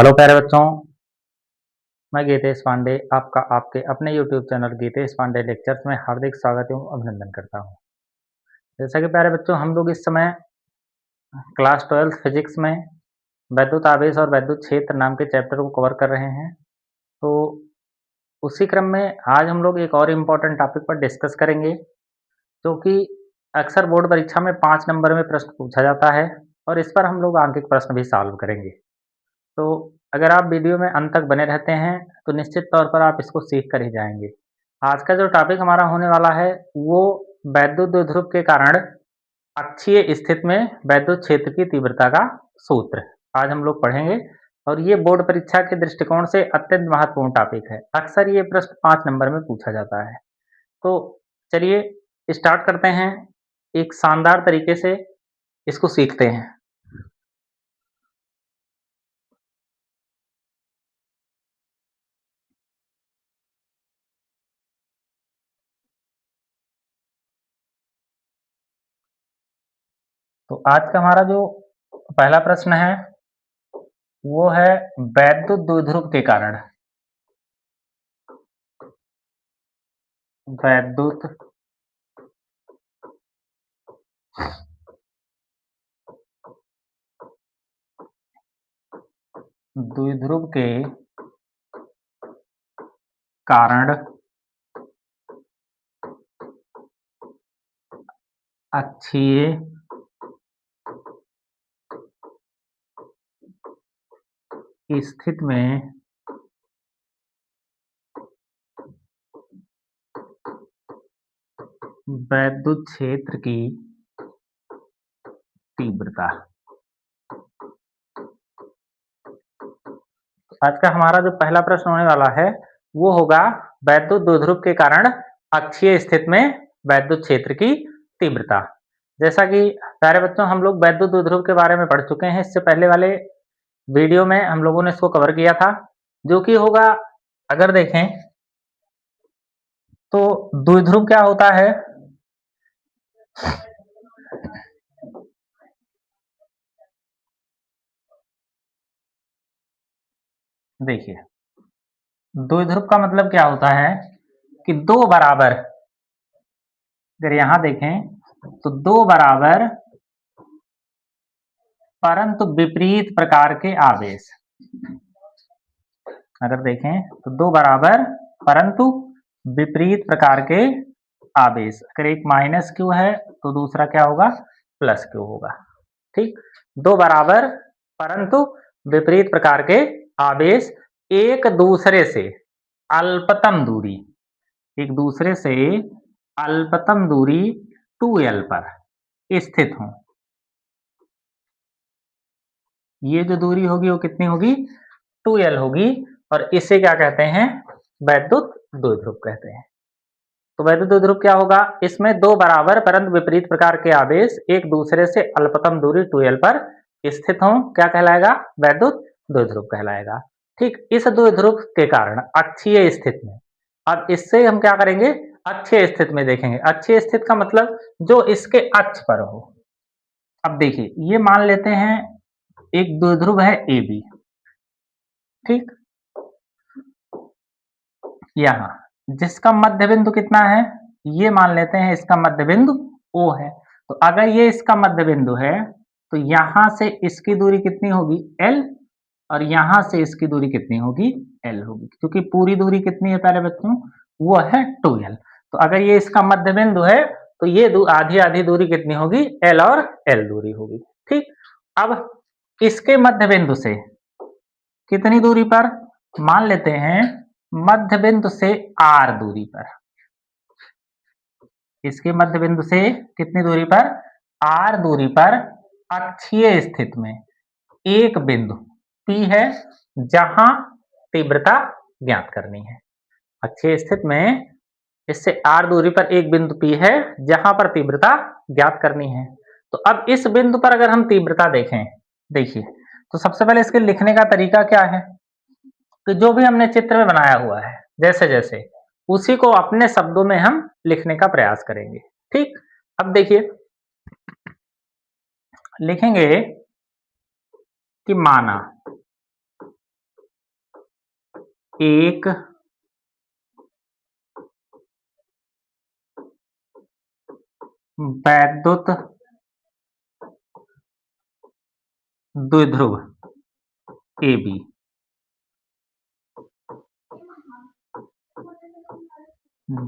Hello प्यारे बच्चों, मैं गीतेश पांडे आपका आपके अपने YouTube channel Gitesh Pandey lectures में हार्दिक स्वागत एवं अभिनंदन करता हूं। जैसा कि प्यारे बच्चों हम लोग इस समय क्लास 12 फिजिक्स में वैद्युत आवेश और वैद्युत क्षेत्र नाम के चैप्टर को कवर कर रहे हैं। तो उसी क्रम में आज हम लोग एक और इम्पोर्टेंट टॉपिक पर डिस्कस करेंगे, जो कि अक्सर बोर्ड परीक्षा में 5 नंबर में प्रश्न पूछा जाता है और इस पर हम लोग आंकिक प्रश्न भी सॉल्व करेंगे। तो अगर आप वीडियो में अंत तक बने रहते हैं, तो निश्चित तौर पर आप इसको सीख कर ही जाएँगे। आज का जो टॉपिक हमारा होने वाला है, वो वैद्युत द्विध्रुव के कारण अक्षीय स्थिति में वैद्युत क्षेत्र की तीव्रता का सूत्र आज हम लोग पढ़ेंगे और ये बोर्ड परीक्षा के दृष्टिकोण से अत्यंत महत्वपूर्ण टॉपिक है। अक्सर ये प्रश्न 5 नंबर में पूछा जाता है। तो चलिए स्टार्ट करते हैं, एक शानदार तरीके से इसको सीखते हैं। तो आज का हमारा जो पहला प्रश्न है, वो है वैद्युत द्विध्रुव के कारण वैद्युत द्विध्रुव के कारण अक्षीय स्थिति में वैद्युत क्षेत्र की तीव्रता। आज का हमारा जो पहला प्रश्न होने वाला है, वो होगा वैद्युत द्विध्रुव के कारण अक्षीय स्थिति में वैद्युत क्षेत्र की तीव्रता। जैसा कि प्यारे बच्चों हम लोग वैद्युत द्विध्रुव के बारे में पढ़ चुके हैं, इससे पहले वाले वीडियो में हम लोगों ने इसको कवर किया था, जो कि होगा, अगर देखें तो द्विध्रुव क्या होता है। देखिए, द्विध्रुव का मतलब क्या होता है कि दो बराबर, अगर यहां देखें तो दो बराबर परंतु विपरीत प्रकार के आवेश, अगर देखें तो दो बराबर परंतु विपरीत प्रकार के आवेश, अगर एक माइनस क्यू है तो दूसरा क्या होगा, प्लस क्यू होगा। ठीक, दो बराबर परंतु विपरीत प्रकार के आवेश एक दूसरे से अल्पतम दूरी, एक दूसरे से अल्पतम दूरी 2l पर स्थित हों। ये जो दूरी होगी वो कितनी होगी, 2l होगी, और इसे क्या कहते हैं, वैद्युत द्विध्रुव कहते हैं। तो वैद्युत द्विध्रुव क्या होगा, इसमें दो बराबर परंतु विपरीत प्रकार के आवेश एक दूसरे से अल्पतम दूरी 2l पर स्थित हों, क्या कहलाएगा, वैद्युत द्विध्रुव कहलाएगा। ठीक, इस द्विध्रुव के कारण अक्षीय स्थिति में, अब इससे हम क्या करेंगे, अक्षीय स्थिति में देखेंगे। अक्षीय स्थिति का मतलब जो इसके अक्ष पर हो। अब देखिए, ये मान लेते हैं एक द्विध्रुव है ए बी, ठीक, यहाँ जिसका मध्य बिंदु कितना है, ये मान लेते हैं इसका मध्य बिंदु O है। तो अगर ये इसका मध्य बिंदु है, तो यहां से इसकी दूरी कितनी होगी, L, और यहां से इसकी दूरी कितनी होगी, L होगी, क्योंकि पूरी दूरी कितनी है प्यारे बच्चों, वो है 2l। तो अगर ये इसका मध्य बिंदु है, तो ये आधी आधी दूरी कितनी होगी, L और L दूरी होगी। ठीक, अब इसके मध्य बिंदु से कितनी दूरी पर, मान लेते हैं मध्य बिंदु से r दूरी पर, इसके मध्य बिंदु से कितनी दूरी पर, r दूरी पर अक्षीय स्थिति में एक बिंदु P है जहां तीव्रता ज्ञात करनी है। अक्षीय स्थिति में इससे r दूरी पर एक बिंदु P है जहां पर तीव्रता ज्ञात करनी है। तो अब इस बिंदु पर अगर हम तीव्रता देखें, देखिए, तो सबसे पहले इसके लिखने का तरीका क्या है कि जो भी हमने चित्र में बनाया हुआ है, जैसे जैसे उसी को अपने शब्दों में हम लिखने का प्रयास करेंगे। ठीक, अब देखिए, लिखेंगे कि माना एक वैद्युत द्विध्रुव AB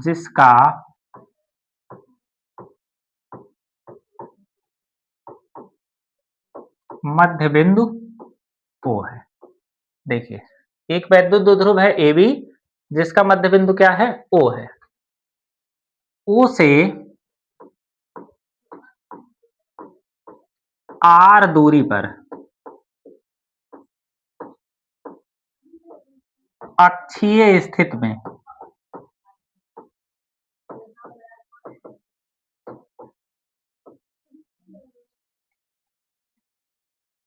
जिसका मध्य बिंदु O है। देखिए, एक वैद्युत द्विध्रुव है AB जिसका मध्य बिंदु क्या है? O है। O से R दूरी पर अक्षीय स्थिति में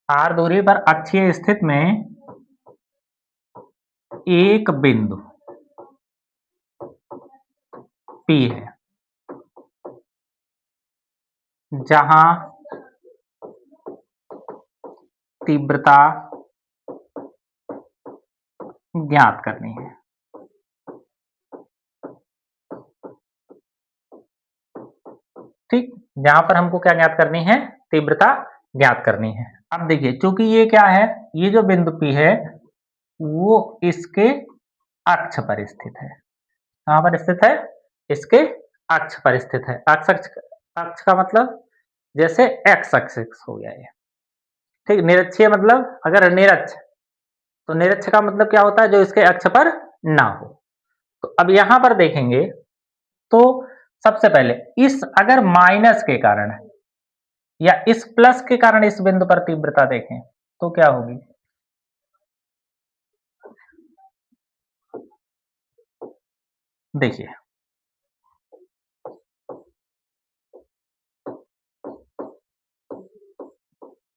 R दूरी पर अक्षीय स्थिति में एक बिंदु P है जहां तीव्रता ज्ञात करनी है। ठीक, जहां पर हमको क्या ज्ञात करनी है? तीव्रता ज्ञात करनी है। अब देखिए, चूंकि ये क्या है, ये जो बिंदु P है वो इसके अक्ष पर स्थित है। कहां पर स्थित है? इसके अक्ष पर स्थित है। अक्ष का मतलब जैसे एक्स एक्सिस हो गया ये। ठीक, निरक्षीय मतलब अगर निरक्ष, तो निरक्ष का मतलब क्या होता है? जो इसके अक्ष पर ना हो। तो अब यहां पर देखेंगे तो सबसे पहले इस अगर माइनस के कारण या इस प्लस के कारण इस बिंदु पर तीव्रता देखें तो क्या होगी? देखिए,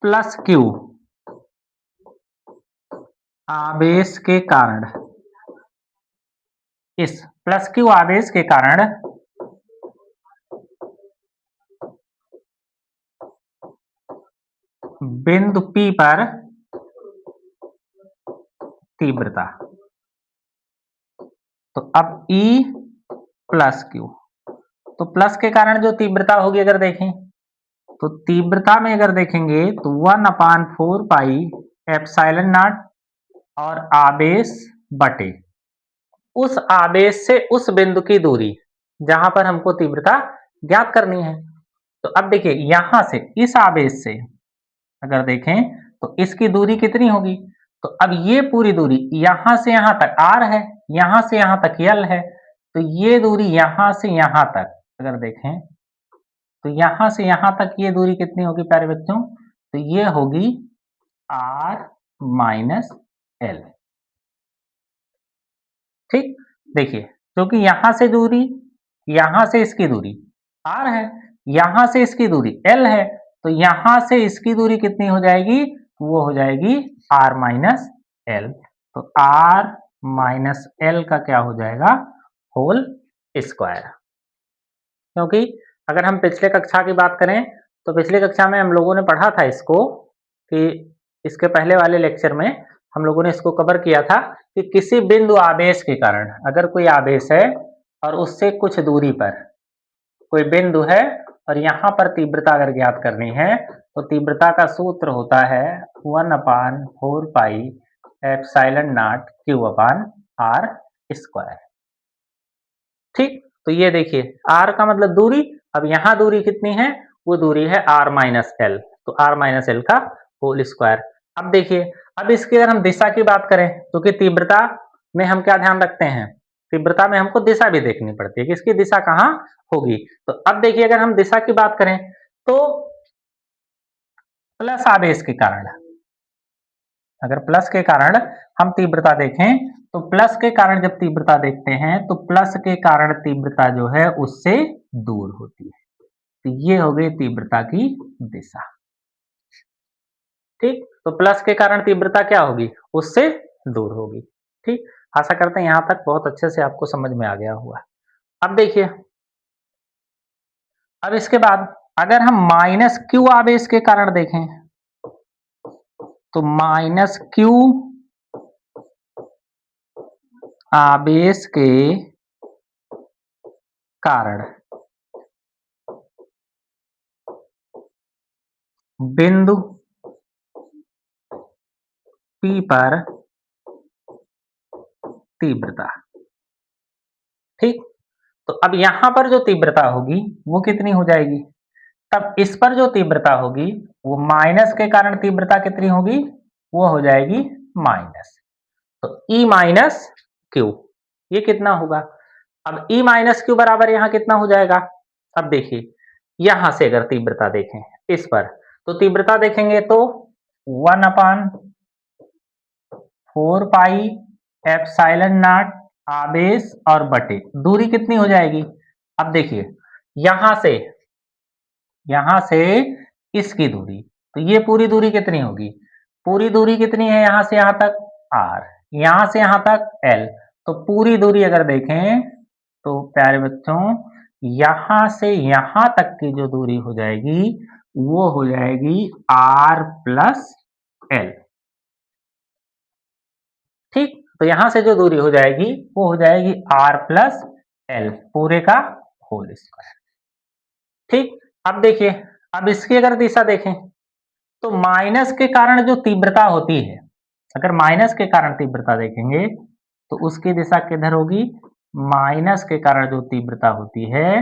प्लस क्यू आवेश के कारण, इस प्लस क्यू आवेश के कारण बिंदु P पर तीव्रता, तो अब E प्लस क्यू, तो प्लस के कारण जो तीव्रता होगी अगर देखें तो तीव्रता में अगर देखेंगे तो 1/4 पाई एप्सिलॉन नॉट और आवेश बटे उस आवेश से उस बिंदु की दूरी जहां पर हमको तीव्रता ज्ञात करनी है। तो अब देखिए, यहां से इस आवेश से अगर देखें तो इसकी दूरी कितनी होगी? तो अब ये पूरी दूरी यहां से यहां तक R है, यहां से यहां तक L है, तो ये दूरी यहां से यहां तक अगर देखें तो यहां से यहां तक ये दूरी कितनी होगी प्यारे बच्चों? तो ये होगी R माइनस L। ठीक, देखिए, क्योंकि यहां से दूरी, यहां से इसकी दूरी R है, यहां से इसकी दूरी L है, तो यहां से इसकी दूरी कितनी हो जाएगी? वो हो जाएगी R माइनस L। तो R माइनस L का क्या हो जाएगा? Whole square. क्योंकि अगर हम पिछले कक्षा की बात करें तो पिछली कक्षा में हम लोगों ने पढ़ा था इसको, कि इसके पहले वाले लेक्चर में हम लोगों ने इसको कवर किया था कि किसी बिंदु आवेश के कारण, अगर कोई आवेश है और उससे कुछ दूरी पर कोई बिंदु है और यहाँ पर तीव्रता अगर ज्ञात करनी है तो तीव्रता का सूत्र होता है 1/4 pi epsilon naught q upon r square. ठीक, तो ये देखिए, r का मतलब दूरी, अब यहाँ दूरी कितनी है? वो दूरी है r माइनस एल, तो r माइनस एल का होल स्क्वायर। अब देखिए, अब इसकी अगर हम दिशा की बात करें, क्योंकि तीव्रता में हम क्या ध्यान रखते हैं? तीव्रता में हमको दिशा भी देखनी पड़ती है कि इसकी दिशा कहाँ होगी। तो अब देखिए, अगर हम दिशा की बात करें तो प्लस आवेश के कारण, अगर प्लस के कारण हम तीव्रता देखें तो प्लस के कारण जब तीव्रता देखते हैं तो प्लस के कारण तीव्रता जो है उससे दूर होती है, तो ये हो गई तीव्रता की दिशा। ठीक, तो प्लस के कारण तीव्रता क्या होगी? उससे दूर होगी। ठीक, आशा करते हैं यहां तक बहुत अच्छे से आपको समझ में आ गया हुआ। अब देखिए, अब इसके बाद अगर हम माइनस क्यू आवेश के कारण देखें तो माइनस क्यू आवेश के कारण बिंदु P पर तीव्रता। ठीक, तो अब यहां पर जो तीव्रता होगी वो कितनी हो जाएगी? तब इस पर जो तीव्रता होगी वो माइनस के कारण तीव्रता कितनी होगी? वो हो जाएगी माइनस। तो E माइनस क्यू, ये कितना होगा? अब E माइनस क्यू बराबर यहां कितना हो जाएगा? अब देखिए, यहां से अगर तीव्रता देखें इस पर, तो तीव्रता देखेंगे तो 1/4 पाई एप्सिलॉन नॉट आवेश और बटे दूरी कितनी हो जाएगी? अब देखिए, यहां से इसकी दूरी, तो ये पूरी दूरी कितनी होगी? पूरी दूरी कितनी है यहां से यहां तक? r, यहां से यहां तक l। तो पूरी दूरी अगर देखें तो प्यारे बच्चों, यहां से यहां तक की जो दूरी हो जाएगी वो हो जाएगी r प्लस l। ठीक, तो यहां से जो दूरी हो जाएगी वो हो जाएगी r प्लस l पूरे का होल स्क्वायर। ठीक, अब देखिए, अब इसकी अगर दिशा देखें तो माइनस के कारण जो तीव्रता होती है, अगर माइनस के कारण तीव्रता देखेंगे तो उसकी दिशा किधर होगी? माइनस के कारण जो तीव्रता होती है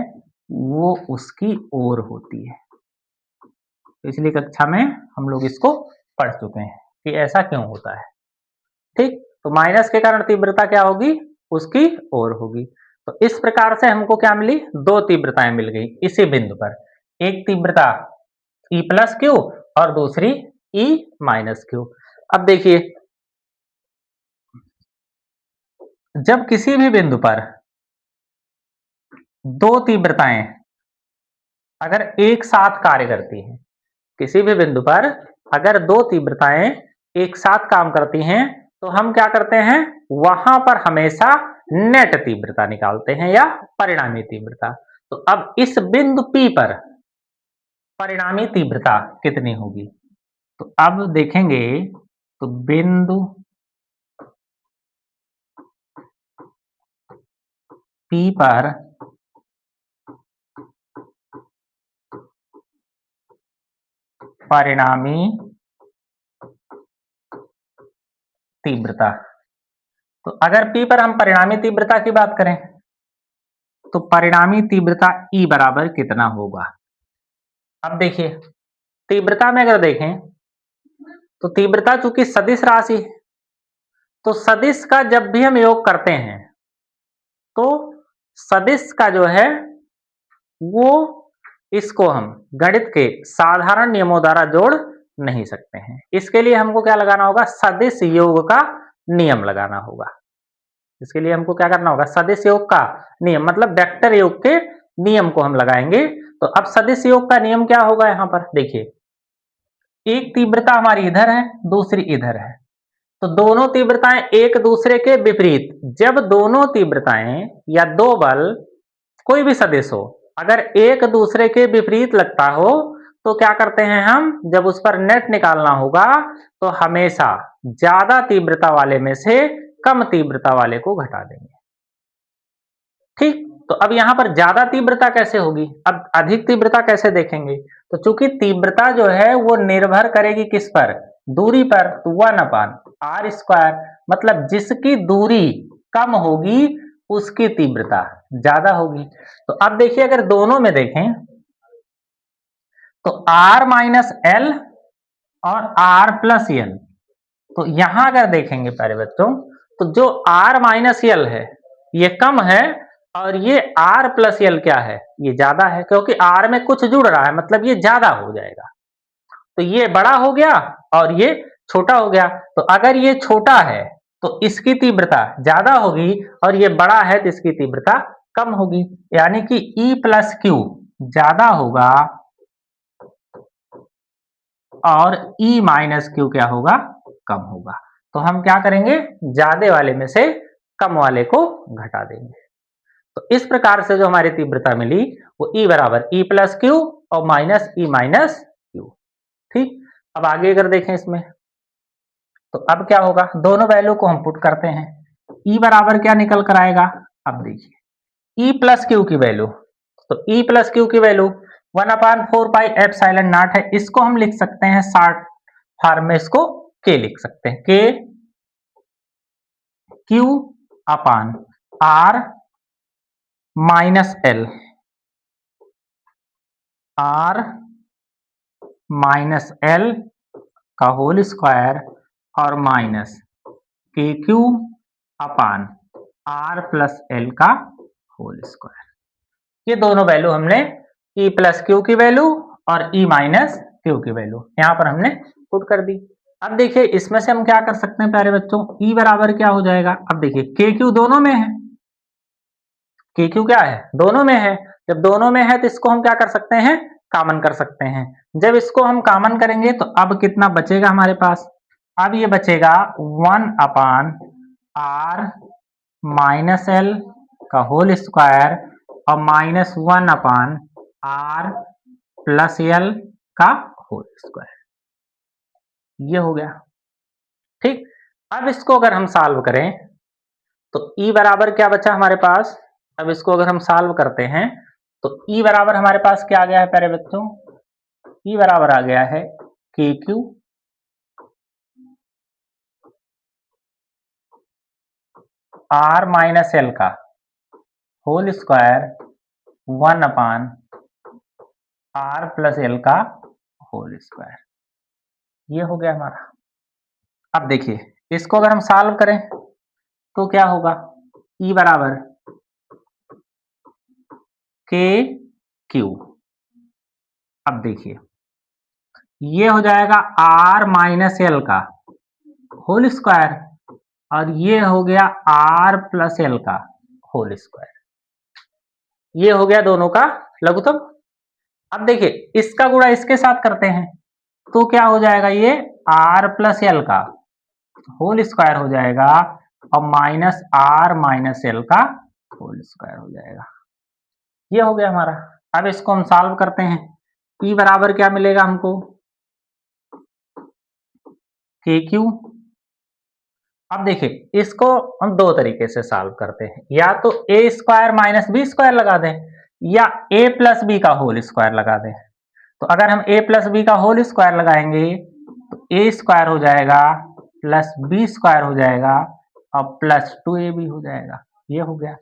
वो उसकी ओर होती है। पिछली कक्षा में हम लोग इसको पढ़ चुके हैं कि ऐसा क्यों होता है। ठीक, तो माइनस के कारण तीव्रता क्या होगी? उसकी ओर होगी। तो इस प्रकार से हमको क्या मिली? दो तीव्रताएं मिल गई इसी बिंदु पर। एक तीव्रता E प्लस क्यू और दूसरी E माइनस क्यू। अब देखिए, जब किसी भी बिंदु पर दो तीव्रताएं अगर एक साथ कार्य करती हैं, किसी भी बिंदु पर अगर दो तीव्रताएं एक साथ काम करती हैं तो हम क्या करते हैं? वहां पर हमेशा नेट तीव्रता निकालते हैं या परिणामी तीव्रता। तो अब इस बिंदु P पर परिणामी तीव्रता कितनी होगी? तो अब देखेंगे तो बिंदु P पर परिणामी तीव्रता, तो अगर P पर हम परिणामी तीव्रता की बात करें तो परिणामी तीव्रता E बराबर कितना होगा? अब देखिए, तीव्रता में अगर देखें तो तीव्रता चूंकि सदिश राशि है, तो सदिश का जब भी हम योग करते हैं तो सदिश का जो है वो इसको हम गणित के साधारण नियमों द्वारा जोड़ नहीं सकते हैं। इसके लिए हमको क्या लगाना होगा? सदिश योग का नियम लगाना होगा। इसके लिए हमको क्या करना होगा? सदिश योग का नियम, मतलब वेक्टर योग के नियम को हम लगाएंगे। तो अब सदिश योग का नियम क्या होगा? यहां पर देखिए, एक तीव्रता हमारी इधर है, दूसरी इधर है, तो दोनों तीव्रताएं एक दूसरे के विपरीत, जब दोनों तीव्रताएं या दो बल कोई भी सदिश हो अगर एक दूसरे के विपरीत लगता हो तो क्या करते हैं हम? जब उस पर नेट निकालना होगा तो हमेशा ज्यादा तीव्रता वाले में से कम तीव्रता वाले को घटा देंगे। ठीक, तो अब यहां पर ज्यादा तीव्रता कैसे होगी? अब अधिक तीव्रता कैसे देखेंगे? तो चूंकि तीव्रता जो है वो निर्भर करेगी किस पर? दूरी पर। 1/r², मतलब जिसकी दूरी कम होगी उसकी तीव्रता ज्यादा होगी। तो अब देखिए, अगर दोनों में देखें तो r माइनस एल और r प्लस एल, तो यहां अगर देखेंगे प्यारे बच्चों तो जो r माइनस एल है ये कम है और ये r प्लस एल क्या है? ये ज्यादा है, क्योंकि r में कुछ जुड़ रहा है, मतलब ये ज्यादा हो जाएगा। तो ये बड़ा हो गया और ये छोटा हो गया। तो अगर ये छोटा है तो इसकी तीव्रता ज्यादा होगी और ये बड़ा है तो इसकी तीव्रता कम होगी, यानी कि E प्लस क्यू ज्यादा होगा और E माइनस क्यू क्या होगा? कम होगा। तो हम क्या करेंगे? ज्यादा वाले में से कम वाले को घटा देंगे। तो इस प्रकार से जो हमारी तीव्रता मिली वो E बराबर E प्लस क्यू और माइनस E माइनस क्यू। ठीक, अब आगे अगर देखें इसमें तो अब क्या होगा? दोनों वैल्यू को हम पुट करते हैं। ई बराबर क्या निकल कर आएगा, अब देखिए ई प्लस क्यू की वैल्यू, तो ई प्लस क्यू की वैल्यू 1/4 पाई एप्सिलॉन नॉट है, इसको हम लिख सकते हैं शॉर्ट फॉर्म में, इसको के लिख सकते हैं, k q upon r minus L, r minus l का होल स्क्वायर और minus k q upon r plus l का होल स्क्वायर। ये दोनों वैल्यू हमने ई प्लस क्यू की वैल्यू और ई माइनस क्यू की वैल्यू यहां पर हमने पुट कर दी। अब देखिए इसमें से हम क्या कर सकते हैं प्यारे बच्चों, ई बराबर क्या हो जाएगा, अब देखिए के क्यू दोनों में है, के क्यू क्या है, दोनों में है, जब दोनों में है तो इसको हम क्या कर सकते हैं, कॉमन कर सकते हैं। जब इसको हम कॉमन करेंगे तो अब कितना बचेगा हमारे पास, अब ये बचेगा 1/r माइनस एल का होल स्क्वायर और माइनस 1/r प्लस एल का होल स्क्वायर, ये हो गया। ठीक, अब इसको अगर हम सॉल्व करें तो ई बराबर क्या बचा हमारे पास, अब इसको अगर हम सॉल्व करते हैं तो ई बराबर हमारे पास क्या आ गया है प्यारे बच्चों, ई बराबर आ गया है k q r minus l का whole square 1/r plus l का होल स्क्वायर, ये हो गया हमारा। अब देखिए इसको अगर हम सॉल्व करें तो क्या होगा, ई बराबर के क्यू, अब देखिए ये हो जाएगा आर माइनस एल का होल स्क्वायर और ये हो गया आर प्लस एल का होल स्क्वायर, ये हो गया दोनों का लघुत्तम। अब देखिए इसका गुणा इसके साथ करते हैं तो क्या हो जाएगा, ये आर प्लस एल का होल स्क्वायर हो जाएगा और माइनस आर माइनस एल का होल स्क्वायर हो जाएगा, ये हो गया हमारा। अब इसको हम सॉल्व करते हैं, ई बराबर क्या मिलेगा हमको, के क्यू। अब देखिए इसको हम दो तरीके से सॉल्व करते हैं, या तो ए स्क्वायर माइनस बी स्क्वायर लगा दें या ए प्लस बी का होल स्क्वायर लगा दें। तो अगर हम ए प्लस बी का होल स्क्वायर लगाएंगे तो ए स्क्वायर हो जाएगा प्लस बी स्क्वायर हो जाएगा और प्लस 2ab हो जाएगा, ये हो गया।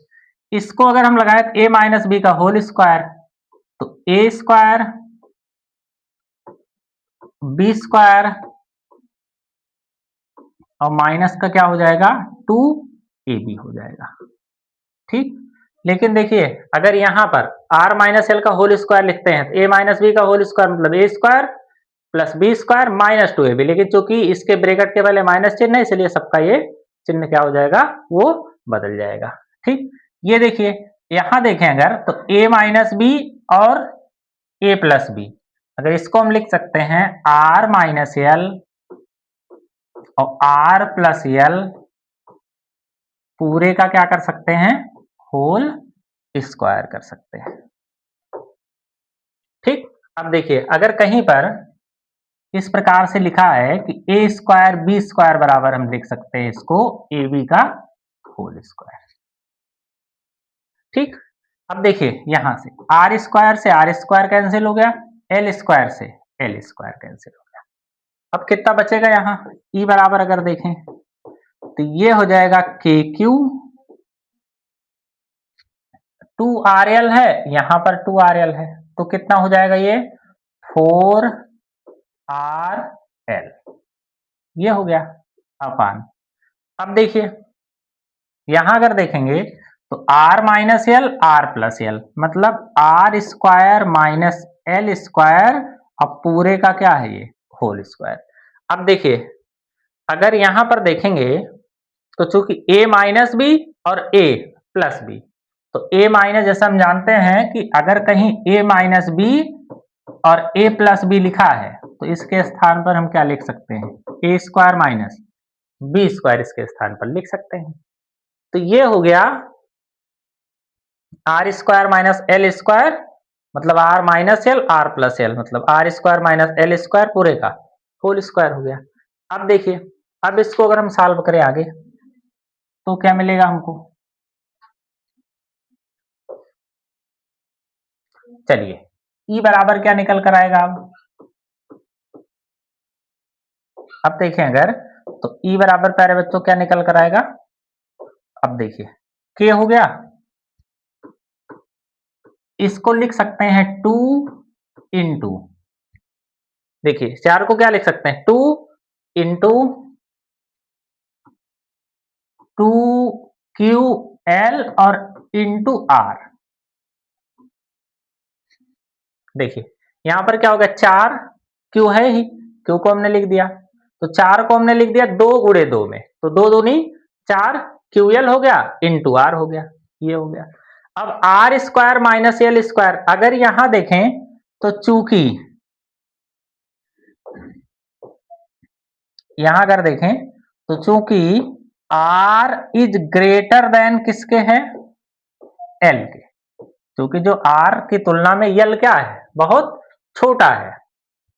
इसको अगर हम लगाए तो ए माइनस बी का होल स्क्वायर, तो ए स्क्वायर बी स्क्वायर और माइनस का क्या हो जाएगा 2ab हो जाएगा। ठीक, लेकिन देखिए अगर यहां पर r माइनस एल का होल स्क्वायर लिखते हैं तो a माइनस बी का होल स्क्वायर मतलब a square plus b square minus 2ab, लेकिन चूंकि इसके ब्रैकेट के पहले माइनस चिन्ह है इसलिए सबका ये चिन्ह क्या हो जाएगा, वो बदल जाएगा। ठीक, ये देखिए यहां देखें अगर तो a माइनस बी और a प्लस बी, अगर इसको हम लिख सकते हैं r माइनस एल और r प्लस एल पूरे का क्या कर सकते हैं, होल स्क्वायर कर सकते हैं। ठीक, अब देखिए अगर कहीं पर इस प्रकार से लिखा है कि ए स्क्वायर बी स्क्वायर बराबर हम लिख सकते हैं इसको ए बी का होल स्क्वायर। ठीक, अब देखिए यहां से आर स्क्वायर कैंसिल हो गया, एल स्क्वायर से एल स्क्वायर कैंसिल हो गया, अब कितना बचेगा यहाँ, ई बराबर अगर देखें तो ये हो जाएगा के क्यू 2RL है, यहां पर 2RL है तो कितना हो जाएगा ये 4RL, ये हो गया अपान। अब देखिए यहां अगर देखेंगे तो r minus L R plus L मतलब R square minus L square, अब पूरे का क्या है ये होल स्क्वायर। अब देखिए अगर यहां पर देखेंगे तो चूंकि a माइनस बी और a प्लस बी, तो a माइनस जैसा हम जानते हैं कि अगर कहीं a माइनस बी और a प्लस बी लिखा है तो इसके स्थान पर हम क्या लिख सकते हैं, a square minus b square इसके स्थान पर लिख सकते हैं। तो ये हो गया R square minus L square मतलब R minus L R plus L मतलब R square minus L square पूरे का होल स्क्वायर हो गया। अब देखिए अब इसको अगर हम सॉल्व करें आगे तो क्या मिलेगा हमको? चलिए E बराबर क्या निकल कर आएगा? अब देखें अगर, तो E बराबर प्यारे बच्चों क्या निकल कर आएगा? अब देखिए K हो गया, इसको लिख सकते हैं 2 इंटू, देखिए 4 को क्या लिख सकते हैं? 2 इंटू 2QL और इंटू R। देखिए यहां पर क्या होगा? 4 Q है ही, Q को हमने लिख दिया, तो 4 को हमने लिख दिया 2 गुणे 2 में, तो 2 दूनी 4 QL हो गया इंटू R हो गया, ये हो गया। अब R square minus L square, अगर यहां देखें तो चूंकि यहां अगर देखें तो चूंकि R इज ग्रेटर देन किसके है? L के, क्योंकि जो R की तुलना में L क्या है? बहुत छोटा है।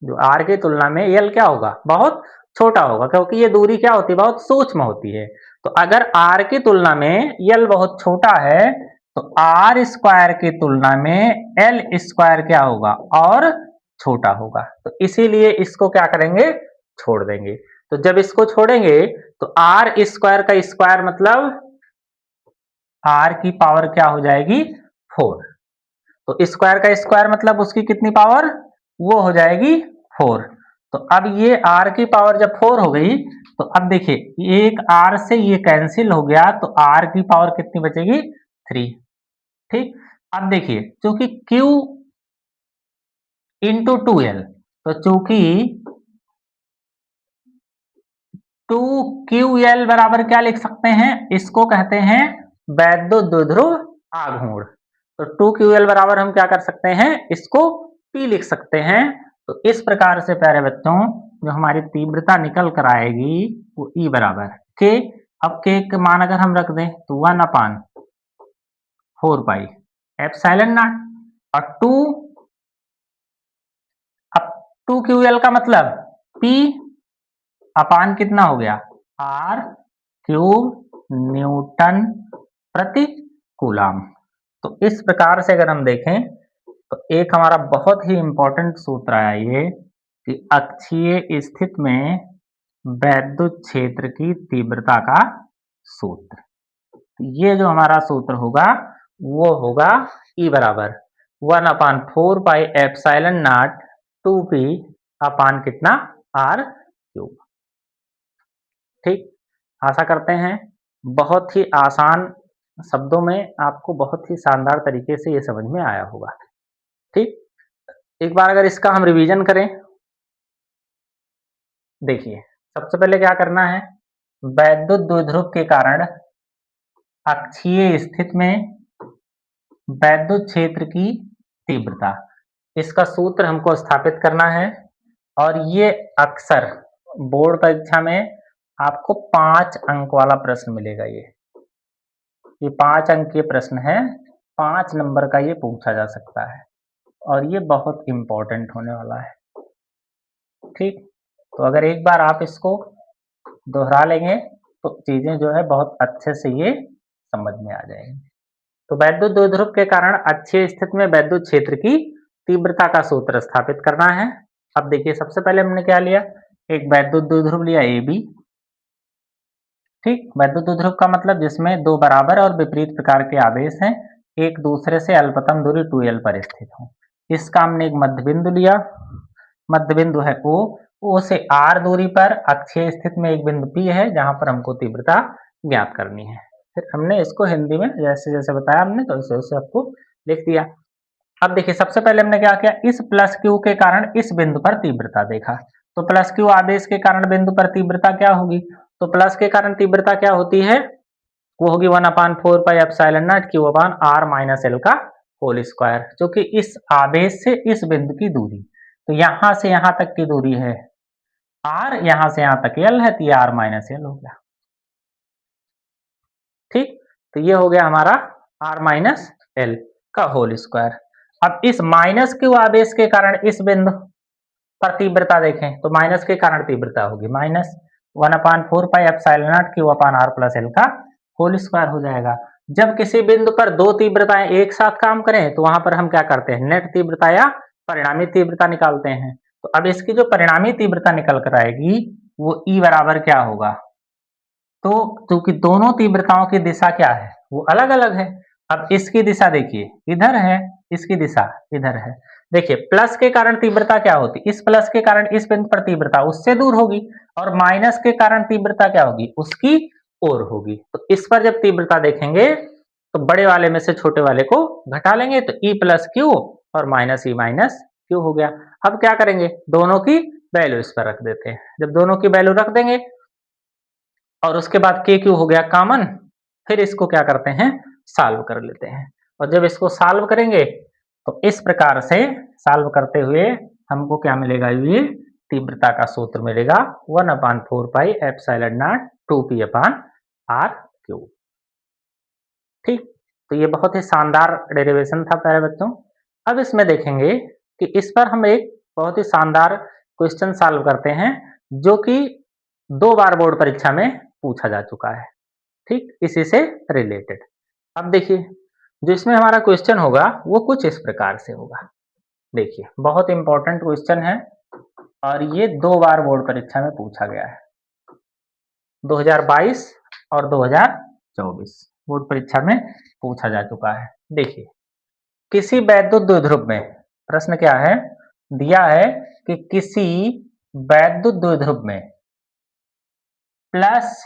जो R की तुलना में L क्या होगा? बहुत छोटा होगा, क्योंकि ये दूरी क्या होती है? बहुत सूक्ष्म होती है। तो अगर R की तुलना में L बहुत छोटा है तो R स्क्वायर की तुलना में L स्क्वायर क्या होगा? और छोटा होगा। तो इसीलिए इसको क्या करेंगे? छोड़ देंगे। तो जब इसको छोड़ेंगे तो R स्क्वायर का स्क्वायर मतलब R की पावर क्या हो जाएगी? 4। तो स्क्वायर का स्क्वायर मतलब उसकी कितनी पावर? वो हो जाएगी 4। तो अब ये R की पावर जब 4 हो गई तो अब देखिए एक R से ये कैंसिल हो गया, तो R की पावर कितनी बचेगी? 3। ठीक, अब देखिए चूंकि Q इंटू 2L, तो चूंकि 2QL बराबर क्या लिख सकते हैं? इसको कहते हैं वैद्युत द्विध्रुव आघूर्ण। तो 2QL बराबर हम क्या कर सकते हैं? इसको P लिख सकते हैं। तो इस प्रकार से प्यारे बच्चों जो हमारी तीव्रता निकल कर आएगी वो E बराबर K। अब K का मान अगर हम रख दें तो 1/4 पाई एप्सिलॉन नॉट, और 2, अब 2QL का मतलब P अपान कितना हो गया? R क्यूब न्यूटन प्रति कूलम। तो इस प्रकार से अगर हम देखें तो एक हमारा बहुत ही इंपॉर्टेंट सूत्र आया ये कि अक्षीय स्थिति में वैद्युत क्षेत्र की तीव्रता का सूत्र। ये जो हमारा सूत्र होगा वो होगा E बराबर 1/4 पाई एप्सिलॉन नॉट 2P अपान कितना? R cube. ठीक, आशा करते हैं बहुत ही आसान शब्दों में आपको बहुत ही शानदार तरीके से ये समझ में आया होगा। ठीक, एक बार अगर इसका हम रिवीजन करें, देखिए सबसे पहले क्या करना है? वैद्युत द्विध्रुव के कारण अक्षीय स्थिति में वैद्युत क्षेत्र की तीव्रता, इसका सूत्र हमको स्थापित करना है। और ये अक्सर बोर्ड परीक्षा में आपको 5 अंक वाला प्रश्न मिलेगा। ये 5 अंक के प्रश्न है, 5 नंबर का ये पूछा जा सकता है और ये बहुत इंपॉर्टेंट होने वाला है। ठीक, तो अगर एक बार आप इसको दोहरा लेंगे तो चीजें जो है बहुत अच्छे से ये समझ में आ जाएंगी। तो वैद्युत द्विध्रुव के कारण अक्षीय स्थिति में वैद्युत क्षेत्र की तीव्रता का सूत्र स्थापित करना है। अब देखिए सबसे पहले हमने क्या लिया? एक वैद्युत द्विध्रुव लिया AB। ठीक, वैद्युत द्विध्रुव का मतलब जिसमें दो बराबर और विपरीत प्रकार के आवेश हैं, एक दूसरे से अल्पतम दूरी 2L पर स्थित हो। इसका हमने एक मध्य बिंदु लिया, मध्य बिंदु है O से R दूरी पर अक्षीय स्थिति में एक बिंदु P है जहां पर हमको तीव्रता ज्ञात करनी है। फिर हमने इसको हिंदी में जैसे जैसे बताया हमने तो वैसे वैसे आपको लिख दिया। अब देखिए सबसे पहले हमने क्या किया? इस प्लस Q के कारण इस बिंदु पर तीव्रता देखा। तो प्लस Q आवेश के कारण बिंदु पर तीव्रता क्या होगी? तो प्लस के कारण तीव्रता क्या होती है? वो होगी 1/4 pi epsilon not Q upon R minus L का होल स्क्वायर, जो कि इस आवेश से इस बिंदु की दूरी, तो यहां से यहां तक की दूरी है R, यहां से यहां तक L है, तो ये R माइनस L हो गया। ठीक, तो ये हो गया हमारा R माइनस L का होल स्क्वायर। अब इस माइनस Q आवेश के कारण इस बिंदु पर तीव्रता देखें तो माइनस के कारण तीव्रता होगी minus 1/4 pi epsilon not Q upon R plus L का होल स्क्वायर हो जाएगा। जब किसी बिंदु पर दो तीव्रताएं एक साथ काम करें तो वहां पर हम क्या करते हैं, नेट तीव्रता या परिणामी तीव्रता निकालते हैं। तो अब इसकी जो परिणामी तीव्रता निकल कर आएगी वो ई बराबर क्या होगा, तो क्योंकि दोनों तीव्रताओं की दिशा क्या है, वो अलग अलग है। अब इसकी दिशा देखिए इधर है, इसकी दिशा इधर है। देखिए प्लस के कारण तीव्रता क्या होती, इस प्लस के कारण इस बिंदु पर तीव्रता उससे दूर होगी, और माइनस के कारण तीव्रता क्या होगी, उसकी ओर होगी। तो इस पर जब तीव्रता देखेंगे तो बड़े वाले में से छोटे वाले को घटा लेंगे, तो ई प्लस क्यू और माइनस ई माइनस क्यू हो गया। अब क्या करेंगे, दोनों की वैल्यू इस पर रख देते हैं। जब दोनों की वैल्यू रख देंगे और उसके बाद के क्यू हो गया कॉमन, फिर इसको क्या करते हैं, सॉल्व कर लेते हैं। और जब इसको सॉल्व करेंगे तो इस प्रकार से सॉल्व करते हुए हमको क्या मिलेगा, ये तीव्रता का सूत्र मिलेगा 1/4 pi epsilon naught 2p upon r cube. ठीक, तो ये बहुत ही शानदार डेरिवेशन था प्यारे बच्चों। अब इसमें देखेंगे कि इस पर हम एक बहुत ही शानदार क्वेश्चन सॉल्व करते हैं जो कि 2 बार बोर्ड परीक्षा में पूछा जा चुका है। ठीक, इसी से रिलेटेड। अब देखिए जो इसमें हमारा क्वेश्चन होगा वो कुछ इस प्रकार से होगा। देखिए बहुत इंपॉर्टेंट क्वेश्चन है और ये 2 बार बोर्ड परीक्षा में पूछा गया है, 2022 और 2024 बोर्ड परीक्षा में पूछा जा चुका है। देखिए किसी वैद्युत द्विध्रुव में, प्रश्न क्या है, दिया है कि किसी वैद्युत द्विध्रुव में प्लस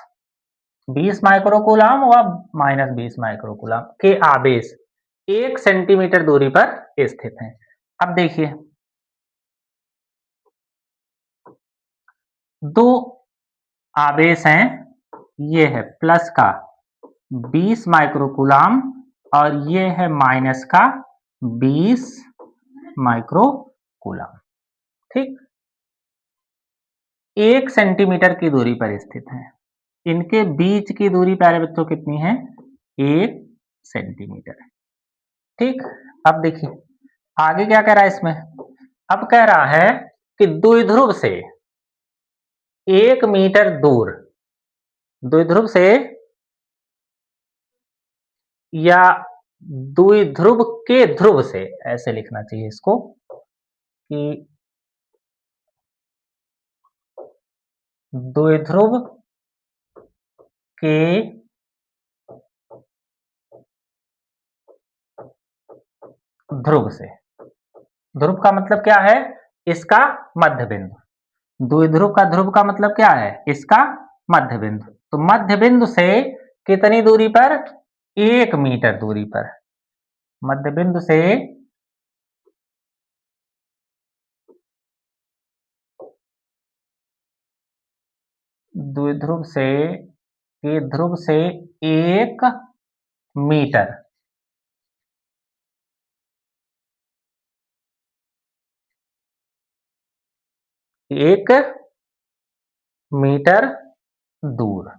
20 माइक्रोकूलम व माइनस 20 माइक्रोकूलम के आवेश 1 सेंटीमीटर दूरी पर स्थित हैं। अब देखिए दो आवेश हैं, ये है प्लस का 20 माइक्रोकूलम और ये है माइनस का 20 माइक्रोकूलम। ठीक, 1 सेंटीमीटर की दूरी पर स्थित है। इनके बीच की दूरी प्यारे बच्चों कितनी है, 1 सेंटीमीटर। ठीक, अब देखिए आगे क्या कह रहा है इसमें, अब कह रहा है कि द्विध्रुव से 1 मीटर दूर, द्विध्रुव से या द्विध्रुव के ध्रुव से, ऐसे लिखना चाहिए इसको कि द्विध्रुव के ध्रुव से, ध्रुव का मतलब क्या है, इसका मध्य बिंदु। द्विध्रुव का ध्रुव का मतलब क्या है, इसका मध्य बिंदु। तो मध्य बिंदु से कितनी दूरी पर, 1 मीटर दूरी पर। मध्य बिंदु से द्विध्रुव से के ध्रुव से 1 मीटर, 1 मीटर दूर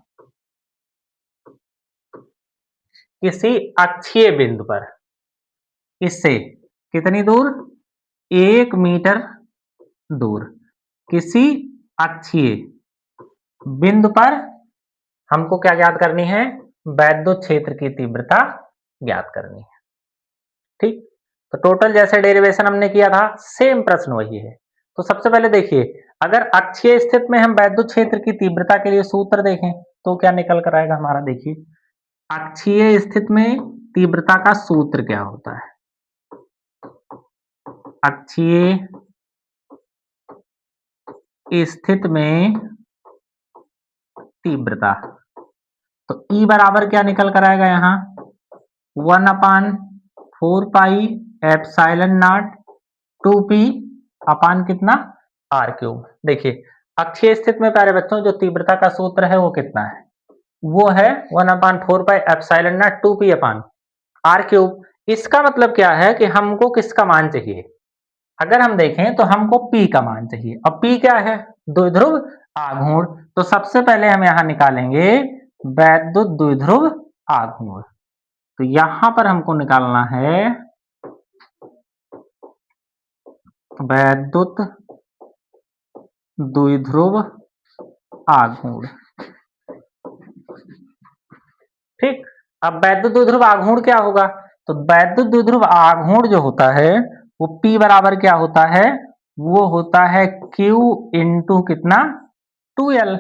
किसी अक्षीय बिंदु पर, इससे कितनी दूर, 1 मीटर दूर किसी अक्षीय बिंदु पर हमको क्या ज्ञात करनी है, वैद्युत क्षेत्र की तीव्रता ज्ञात करनी है। ठीक, तो टोटल जैसे डेरिवेशन हमने किया था सेम प्रश्न वही है। तो सबसे पहले देखिए अगर अक्षीय स्थिति में हम वैद्युत क्षेत्र की तीव्रता के लिए सूत्र देखें तो क्या निकल कर आएगा हमारा, देखिए अक्षीय स्थिति में तीव्रता का सूत्र क्या होता है, अक्षीय स्थिति में तीव्रता, तो E बराबर क्या निकल कर आएगा यहाँ, 1/4 पाई एप्सिलॉन नॉट 2p अपान कितना, आर क्यूब। देखिए अक्षीय स्थिति में प्यारे बच्चों जो तीव्रता का सूत्र है वो कितना है, वो है 1/4 pi epsilon naught 2p upon r cube. इसका मतलब क्या है कि हमको किसका मान चाहिए, अगर हम देखें तो हमको P का मान चाहिए। अब P क्या है, द्विध्रुव आघूर्ण। तो सबसे पहले हम यहां निकालेंगे वैद्युत द्विध्रुव आघूर्ण। तो यहां पर हमको निकालना है वैद्युत द्विध्रुव आघूर्ण। ठीक। अब वैद्युत द्विध्रुव आघूर्ण क्या होगा? तो वैद्युत द्विध्रुव आघूर्ण जो होता है वो P बराबर क्या होता है? वो होता है Q इंटू कितना? 2L।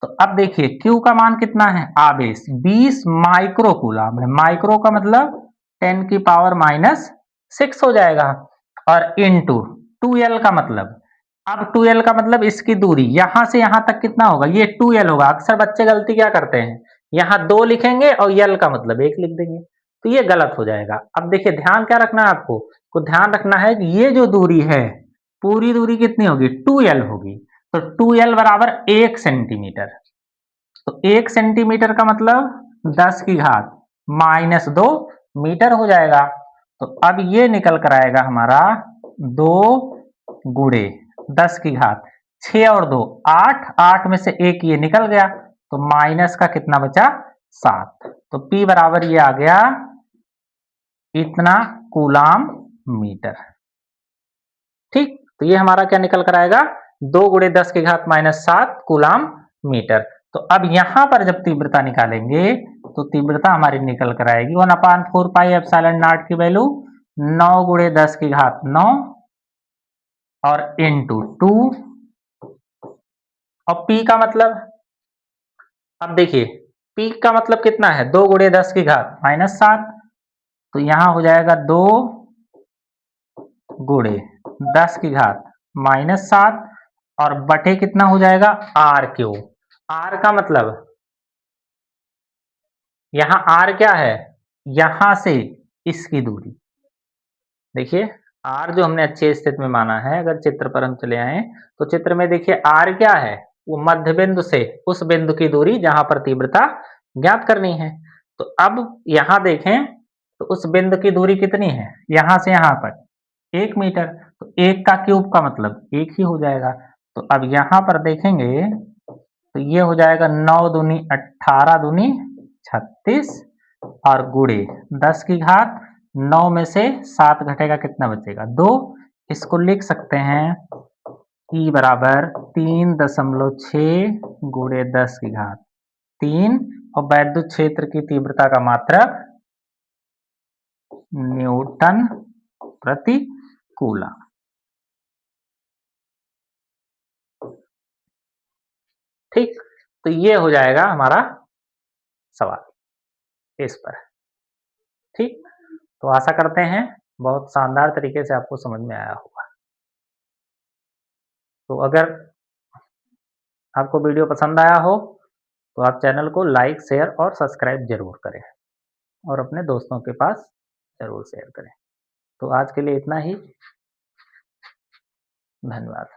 तो अब देखिए Q का मान कितना है? आवेश 20 माइक्रो कूलम है। माइक्रो का मतलब 10 की पावर माइनस 6 हो जाएगा, और इंटू 2L का मतलब, अब 2L का मतलब इसकी दूरी यहां से यहां तक कितना होगा? ये 2L होगा। अक्सर बच्चे गलती क्या करते हैं, यहाँ 2 लिखेंगे और L का मतलब 1 लिख देंगे, तो ये गलत हो जाएगा। अब देखिए ध्यान क्या रखना है आपको, को ध्यान रखना है कि ये जो दूरी है पूरी दूरी कितनी होगी? 2L होगी। तो 2L बराबर 1 सेंटीमीटर। तो 1 सेंटीमीटर का मतलब 10 की घात माइनस 2 मीटर हो जाएगा। तो अब ये निकल कर आएगा हमारा 2 गुणे 10 की घात 6 और 2 8, 8 में से 1 ये निकल गया, तो माइनस का कितना बचा? 7। तो P बराबर ये आ गया इतना कूलाम मीटर। ठीक, तो ये हमारा क्या निकल कर आएगा? 2 गुणे 10 की घात माइनस 7 कूलाम मीटर। तो अब यहां पर जब तीव्रता निकालेंगे तो तीव्रता हमारी निकल कर आएगी 1/4 पाई एप्सिलॉन नॉट की वैल्यू 9 गुणे 10 की घात 9 और इंटू 2। और P का मतलब, अब देखिए P का मतलब कितना है? 2 गुणे 10 की घात माइनस 7। तो यहां हो जाएगा 2 गुणे 10 की घात माइनस 7 और बटे कितना हो जाएगा? Are Q. आर का मतलब, यहां आर क्या है? यहां से इसकी दूरी। देखिए आर जो हमने अच्छे स्थिति में माना है, अगर चित्र पर हम चले आए तो चित्र में देखिए आर क्या है? वो मध्य बिंदु से उस बिंदु की दूरी जहां पर तीव्रता ज्ञात करनी है। तो अब यहां देखें तो उस बिंदु की दूरी कितनी है? यहां से यहां पर 1 मीटर। तो 1 का क्यूब का मतलब 1 ही हो जाएगा। तो अब यहां पर देखेंगे तो ये हो जाएगा 9 दूनी 18 दूनी 36 और गुणे 10 की घात 9 में से 7 घटेगा कितना बचेगा? 2। इसको लिख सकते हैं E बराबर 3.6 गुणे 10 की घात 3 और वैद्युत क्षेत्र की तीव्रता का मात्रक न्यूटन प्रति कूलम। ठीक, तो ये हो जाएगा हमारा सवाल इस पर। ठीक, तो आशा करते हैं बहुत शानदार तरीके से आपको समझ में आया होगा। तो अगर आपको वीडियो पसंद आया हो तो आप चैनल को लाइक, शेयर और सब्सक्राइब जरूर करें और अपने दोस्तों के पास जरूर शेयर करें। तो आज के लिए इतना ही। धन्यवाद।